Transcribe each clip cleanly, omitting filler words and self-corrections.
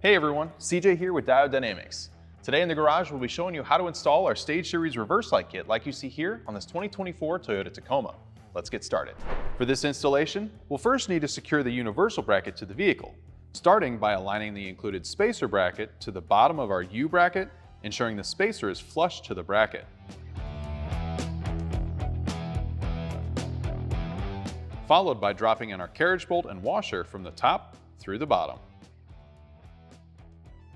Hey everyone, CJ here with Diode Dynamics. Today in the garage, we'll be showing you how to install our Stage Series reverse light kit like you see here on this 2024 Toyota Tacoma. Let's get started. For this installation, we'll first need to secure the universal bracket to the vehicle, starting by aligning the included spacer bracket to the bottom of our U bracket, ensuring the spacer is flush to the bracket. Followed by dropping in our carriage bolt and washer from the top through the bottom.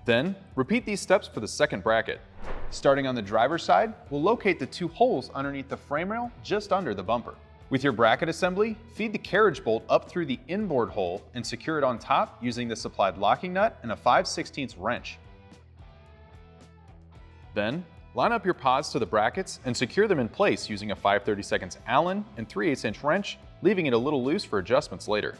Then, repeat these steps for the second bracket. Starting on the driver's side, we'll locate the two holes underneath the frame rail just under the bumper. With your bracket assembly, feed the carriage bolt up through the inboard hole and secure it on top using the supplied locking nut and a 5/16 wrench. Then, line up your pods to the brackets and secure them in place using a 5/32 Allen and 3/8" wrench, leaving it a little loose for adjustments later.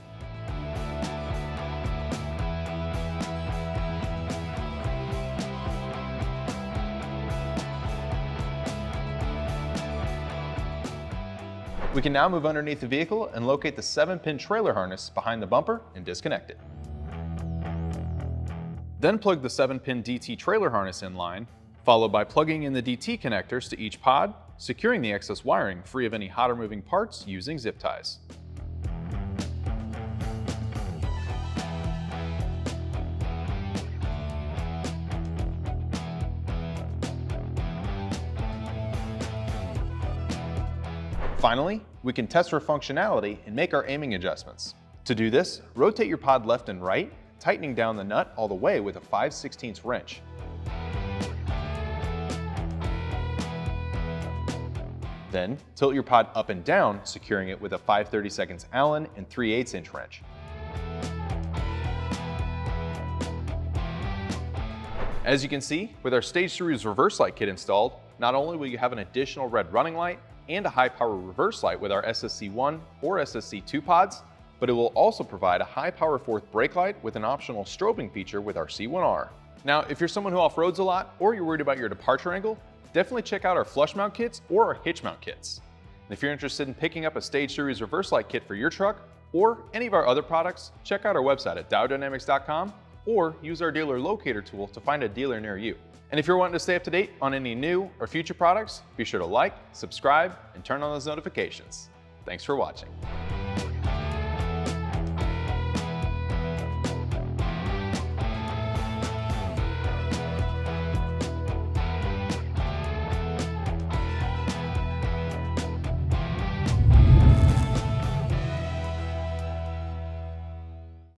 We can now move underneath the vehicle and locate the 7-pin trailer harness behind the bumper and disconnect it. Then plug the 7-pin DT trailer harness in line, followed by plugging in the DT connectors to each pod, securing the excess wiring free of any hotter moving parts using zip ties. Finally, we can test for functionality and make our aiming adjustments. To do this, rotate your pod left and right, tightening down the nut all the way with a 5/16 wrench. Then, tilt your pod up and down, securing it with a 5/32 Allen and 3/8" wrench. As you can see, with our Stage Series reverse light kit installed, not only will you have an additional red running light and a high power reverse light with our SSC1 or SSC2 pods, but it will also provide a high power fourth brake light with an optional strobing feature with our C1R. Now, if you're someone who off-roads a lot or you're worried about your departure angle, definitely check out our flush mount kits or our hitch mount kits. And if you're interested in picking up a Stage Series reverse light kit for your truck or any of our other products, check out our website at diodedynamics.com or use our dealer locator tool to find a dealer near you. And if you're wanting to stay up to date on any new or future products, be sure to like, subscribe, and turn on those notifications. Thanks for watching.